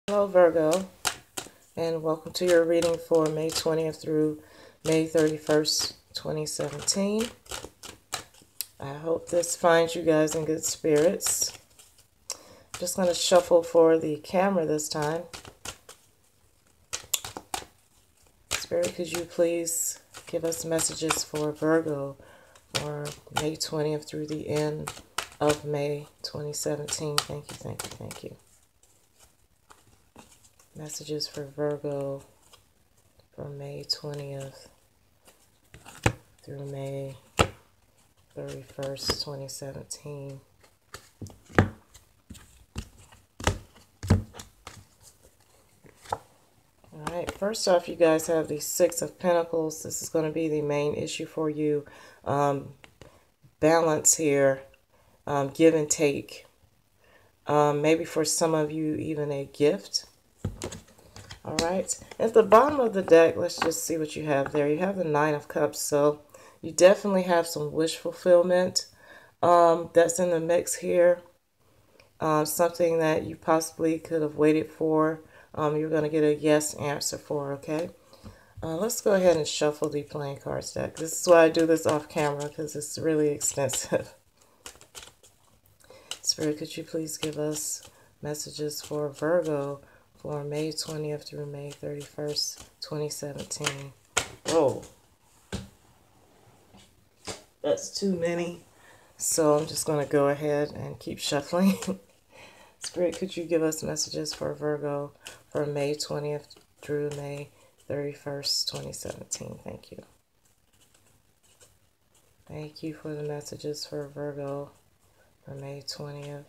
Hello Virgo, and welcome to your reading for May 20th through May 31st, 2017. I hope this finds you guys in good spirits. Just going to shuffle for the camera this time. Spirit, could you please give us messages for Virgo for May 20th through the end of May 2017. Thank you, thank you, thank you. Messages for Virgo from May 20th through May 31st, 2017. Alright, first off, you guys have the Six of Pentacles. This is going to be the main issue for you. Balance here, give and take. Maybe for some of you, even a gift. Alright, at the bottom of the deck, let's just see what you have there. You have the Nine of Cups, so you definitely have some wish fulfillment that's in the mix here. Something that you possibly could have waited for. You're going to get a yes answer for, okay? Let's go ahead and shuffle the playing cards deck. This is why I do this off camera, because it's really extensive. Spirit, could you please give us messages for Virgo for May 20th through May 31st, 2017. Oh, that's too many. So I'm just going to go ahead and keep shuffling. Spirit, could you give us messages for Virgo for May 20th through May 31st, 2017? Thank you. Thank you for the messages for Virgo for May 20th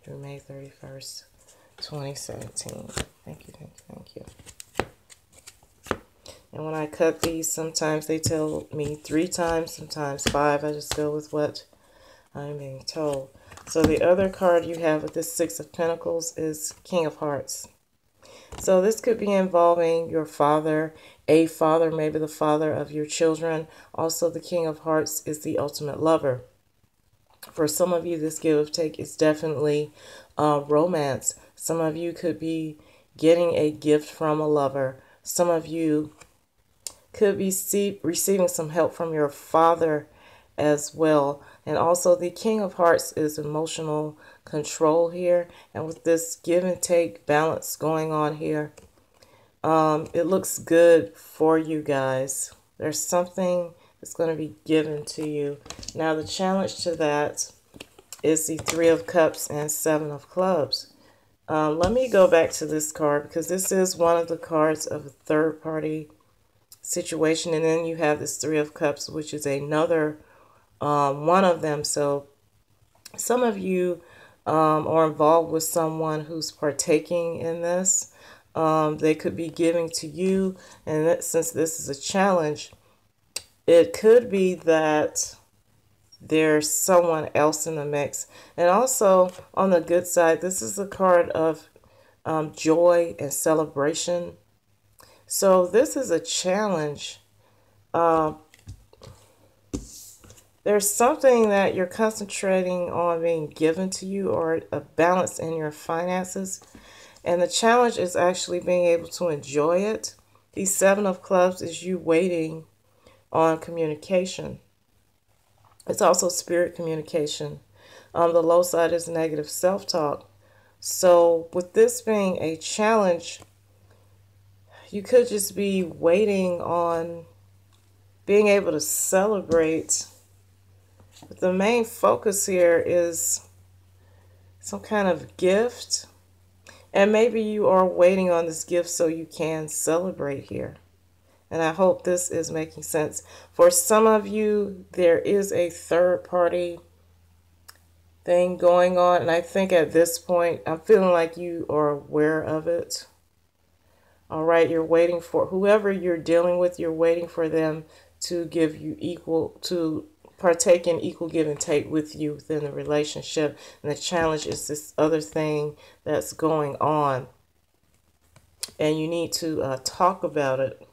through May 31st, 2017. Thank you, thank you, thank you. And when I cut these, sometimes they tell me 3 times, sometimes 5. I just go with what I'm being told. So the other card you have with this Six of Pentacles is King of Hearts. So this could be involving your father, a father, maybe the father of your children. Also, the King of Hearts is the ultimate lover. For some of you, this give or take is definitely romance. Some of you could be getting a gift from a lover. Some of you could be receiving some help from your father as well. And also the King of Hearts is emotional control here. And with this give and take balance going on here, it looks good for you guys. There's something that's going to be given to you. Now the challenge to that is the Three of Cups and Seven of Clubs. Let me go back to this card because this is one of the cards of a third party situation. And then you have this Three of Cups, which is another one of them. So some of you are involved with someone who's partaking in this. They could be giving to you. And since this is a challenge, it could be that there's someone else in the mix. And also on the good side, this is a card of joy and celebration. So this is a challenge. There's something that you're concentrating on being given to you, or a balance in your finances. And the challenge is actually being able to enjoy it. The Seven of Clubs is you waiting on communication. It's also spirit communication. The low side is negative self-talk. So with this being a challenge, you could just be waiting on being able to celebrate. But the main focus here is some kind of gift. And maybe you are waiting on this gift so you can celebrate here. And I hope this is making sense. For some of you, there is a third party thing going on. And I think at this point, I'm feeling like you are aware of it. All right, you're waiting for whoever you're dealing with, you're waiting for them to give you to partake in equal give and take with you within the relationship. And the challenge is this other thing that's going on. And you need to talk about it.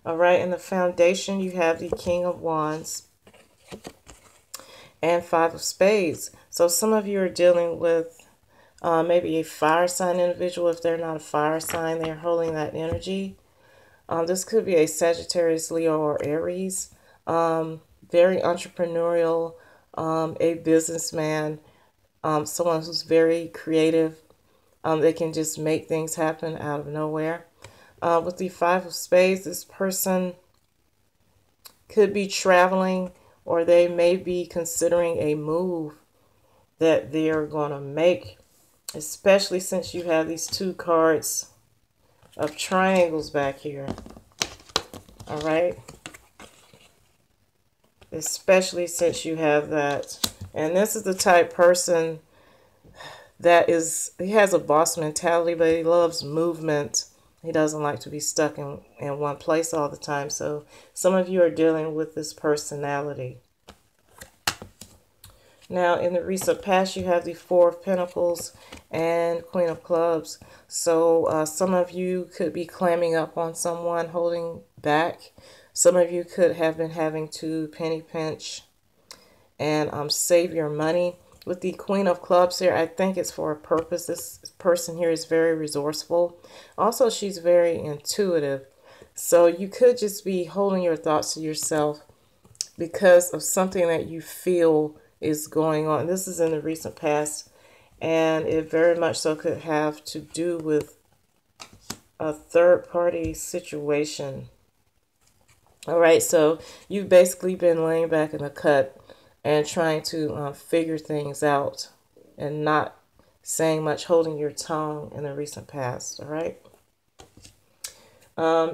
All right, in the foundation, you have the King of Wands and Five of Spades. So some of you are dealing with Maybe a fire sign individual. If they're not a fire sign, they're holding that energy. This could be a Sagittarius, Leo, or Aries. Very entrepreneurial, a businessman, someone who's very creative. They can just make things happen out of nowhere. With the Five of Spades, this person could be traveling, or they may be considering a move that they're going to make, especially since you have these two cards of triangles back here. All right. Especially since you have that. And this is the type person that he has a boss mentality, but he loves movement. He doesn't like to be stuck in one place all the time. So some of you are dealing with this personality. Now, in the recent past, you have the Four of Pentacles and Queen of Clubs. So some of you could be clamming up on someone, holding back. Some of you could have been having to penny pinch and save your money. With the Queen of Clubs here, I think it's for a purpose. This person here is very resourceful. Also, she's very intuitive. So you could just be holding your thoughts to yourself because of something that you feel is going on. This is in the recent past, and it very much so could have to do with a third-party situation. All right, so you've basically been laying back in the cut and trying to figure things out and not saying much, holding your tongue in the recent past. All right.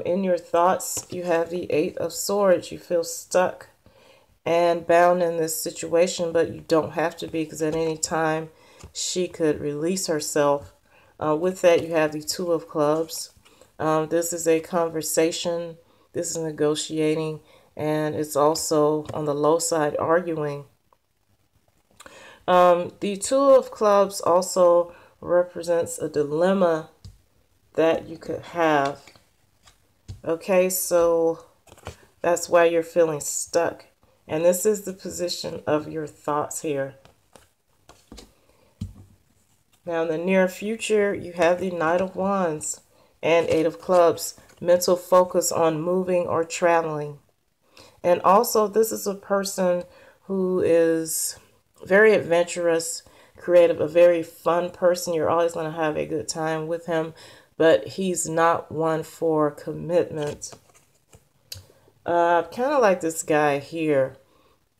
In your thoughts, you have the Eight of Swords. You feel stuck and bound in this situation, but you don't have to be, because at any time she could release herself. With that, you have the Two of Clubs. This is a conversation. This is negotiating, and it's also on the low side arguing. The Two of Clubs also represents a dilemma that you could have. Okay, so that's why you're feeling stuck. And this is the position of your thoughts here. Now, in the near future, you have the Knight of Wands and Eight of Clubs. Mental focus on moving or traveling. And also, this is a person who is very adventurous, creative, a very fun person. You're always going to have a good time with him, but he's not one for commitment. Kind of like this guy here.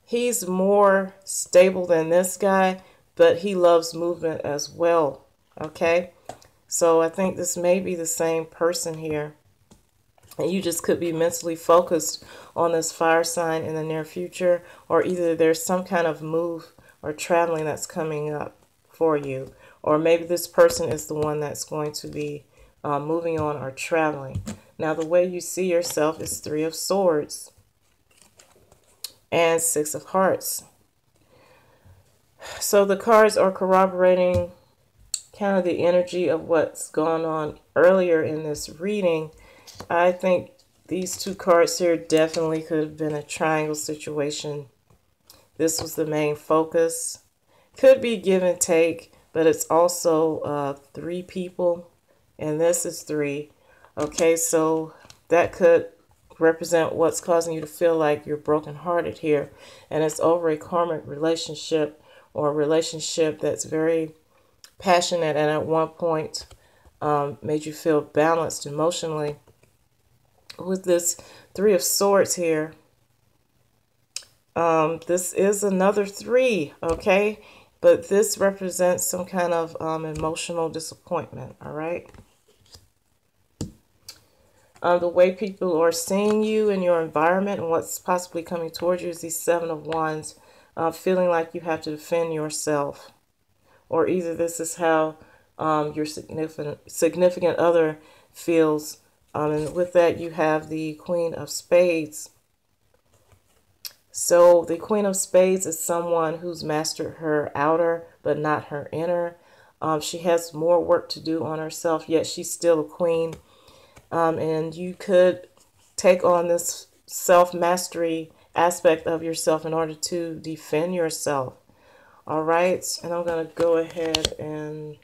He's more stable than this guy, but he loves movement as well. Okay? So I think this may be the same person here. And you just could be mentally focused on this fire sign in the near future, or either there's some kind of move or traveling that's coming up for you, or maybe this person is the one that's going to be moving on or traveling. Now, the way you see yourself is Three of Swords and Six of Hearts. So the cards are corroborating kind of the energy of what's gone on earlier in this reading. I think these two cards here definitely could have been a triangle situation. This was the main focus. Could be give and take, but it's also three people, and this is three. Okay, so that could represent what's causing you to feel like you're brokenhearted here, and it's over a karmic relationship, or a relationship that's very passionate and at one point made you feel balanced emotionally. With this Three of Swords here, this is another three, okay? But this represents some kind of emotional disappointment, all right? The way people are seeing you in your environment and what's possibly coming towards you is the Seven of Wands, feeling like you have to defend yourself. Or either this is how your significant other feels. And with that, you have the Queen of Spades. So the Queen of Spades is someone who's mastered her outer, but not her inner. She has more work to do on herself, yet she's still a queen. And you could take on this self-mastery aspect of yourself in order to defend yourself. All right, and I'm going to go ahead and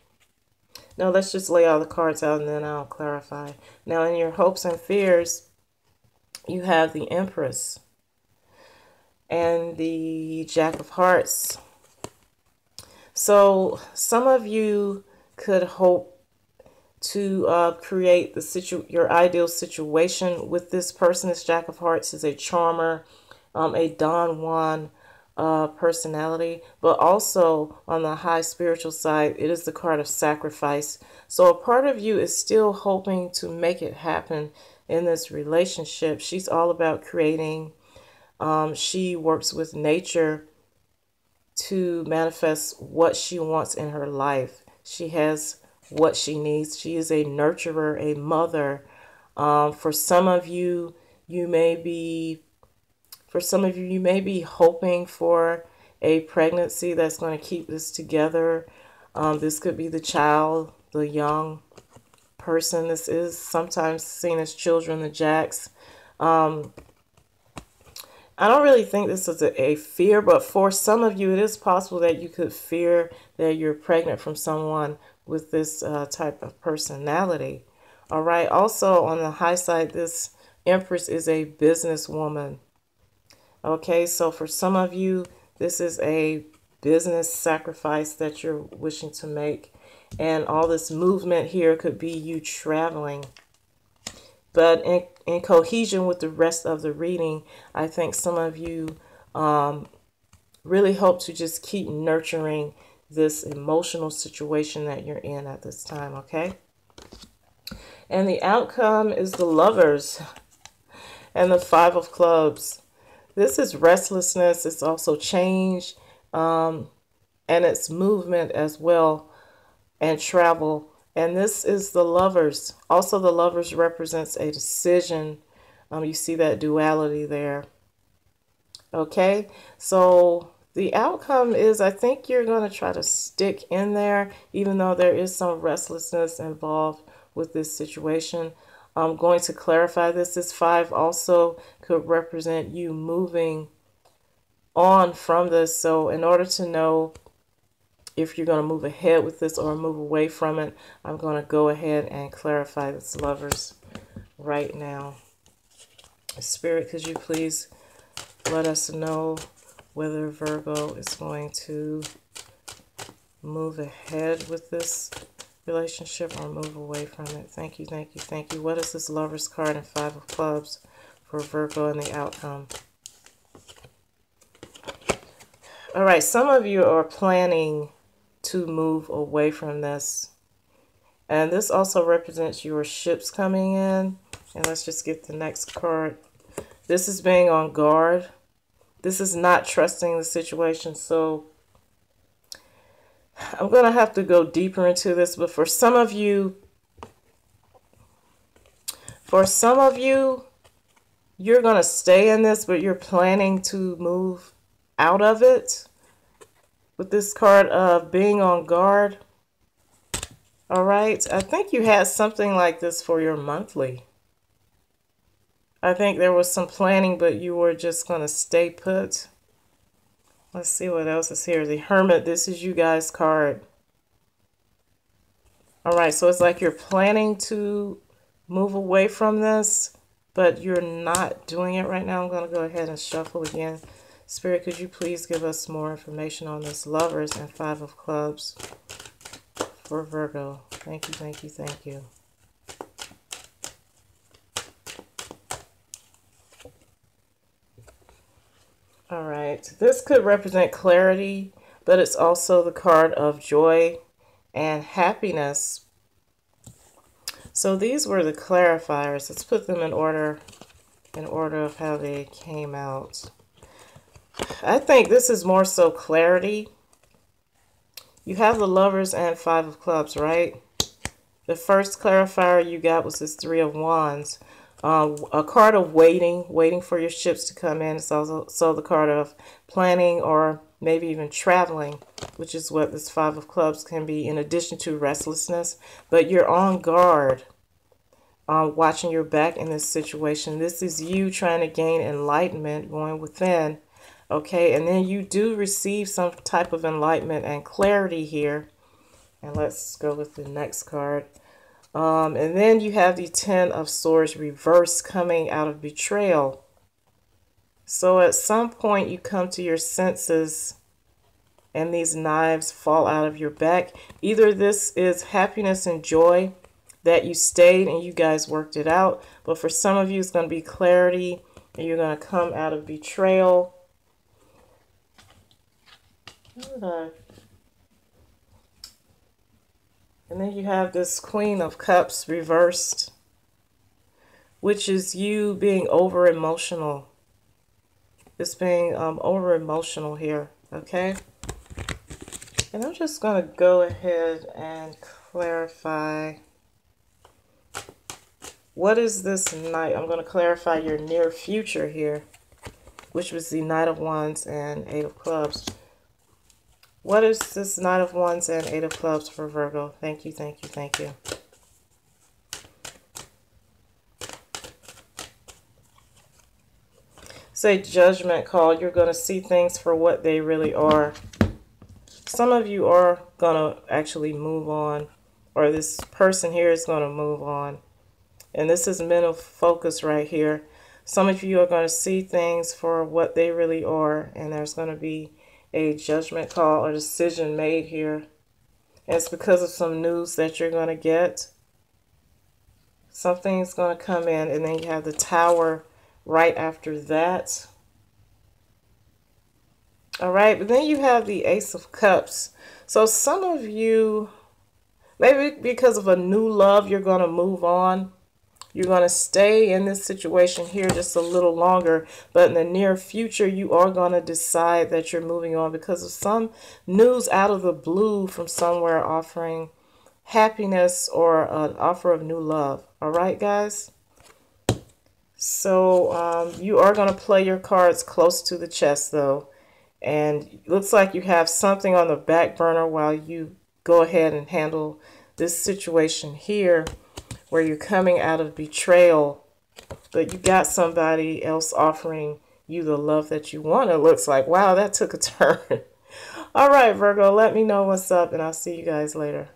Now let's just lay all the cards out and then I'll clarify. Now in your hopes and fears, you have the Empress and the Jack of Hearts. So some of you could hope to create your ideal situation with this person. This Jack of Hearts is a charmer, a Don Juan personality, but also on the high spiritual side, it is the card of sacrifice. So a part of you is still hoping to make it happen in this relationship. She's all about creating. She works with nature to manifest what she wants in her life. She has what she needs. She is a nurturer, a mother. For some of you, you may be hoping for a pregnancy that's going to keep this together. This could be the child, the young person. This is sometimes seen as children, the Jacks. I don't really think this is a fear, but for some of you, it is possible that you could fear that you're pregnant from someone with this type of personality. All right. Also, on the high side, this Empress is a businesswoman. Okay, so for some of you, this is a business sacrifice that you're wishing to make. And all this movement here could be you traveling. But in cohesion with the rest of the reading, I think some of you really hope to just keep nurturing this emotional situation that you're in at this time, okay? And the outcome is the Lovers and the Five of Clubs. This is restlessness. It's also change, and it's movement as well, and travel. And this is the Lovers. Also, the Lovers represents a decision. You see that duality there. Okay, so the outcome is, I think you're going to try to stick in there, even though there is some restlessness involved with this situation. I'm going to clarify this. This 5 also could represent you moving on from this. So in order to know if you're going to move ahead with this or move away from it, I'm going to go ahead and clarify this, Lovers, right now. Spirit, could you please let us know whether Virgo is going to move ahead with this relationship or move away from it? Thank you, thank you, thank you. What is this Lovers card and 5 of Clubs for Virgo and the outcome? All right, some of you are planning to move away from this. And this also represents your ships coming in. And let's just get the next card. This is being on guard. This is not trusting the situation. So I'm going to have to go deeper into this. But for some of you, you're going to stay in this, but you're planning to move out of it. With this card of being on guard. All right. I think you had something like this for your monthly. I think there was some planning, but you were just going to stay put. Let's see what else is here. The Hermit. This is you guys' card. All right. So it's like you're planning to move away from this, but you're not doing it right now. I'm going to go ahead and shuffle again. Spirit, could you please give us more information on this Lovers and 5 of Clubs for Virgo? Thank you, thank you, thank you. All right, this could represent clarity, but it's also the card of joy and happiness. So these were the clarifiers. Let's put them in order of how they came out. I think this is more so clarity. You have the Lovers and 5 of Clubs, right? The first clarifier you got was this 3 of Wands. A card of waiting for your ships to come in. It's also the card of planning or maybe even traveling, which is what this 5 of Clubs can be, in addition to restlessness. But you're on guard, watching your back in this situation. This is you trying to gain enlightenment, going within. Okay, and then you do receive some type of enlightenment and clarity here. And let's go with the next card. And then you have the Ten of Swords reverse, coming out of betrayal. So at some point you come to your senses and these knives fall out of your back. Either this is happiness and joy that you stayed and you guys worked it out. But for some of you, it's going to be clarity and you're going to come out of betrayal. And then you have this Queen of Cups reversed, which is you being over emotional. It's being over emotional here, okay? And I'm just going to go ahead and clarify. What is this Knight? I'm going to clarify your near future here, which was the Knight of Wands and Eight of Clubs. What is this Knight of Wands and Eight of Clubs for Virgo? Thank you, thank you, thank you. Say judgment call. You're going to see things for what they really are. Some of you are going to actually move on, or this person here is going to move on. And this is mental focus right here. Some of you are going to see things for what they really are, and there's going to be a judgment call or decision made here. And it's because of some news that you're going to get. Something's going to come in, and then you have the Tower right after that. All right, but then you have the Ace of Cups. So some of you, maybe because of a new love, you're going to move on. You're going to stay in this situation here just a little longer, but in the near future, you are going to decide that you're moving on because of some news out of the blue from somewhere offering happiness or an offer of new love. All right, guys? So you are going to play your cards close to the chest, though. And it looks like you have something on the back burner while you go ahead and handle this situation here, where you're coming out of betrayal, but you got somebody else offering you the love that you want. It looks like, wow, that took a turn. All right, Virgo, let me know what's up, and I'll see you guys later.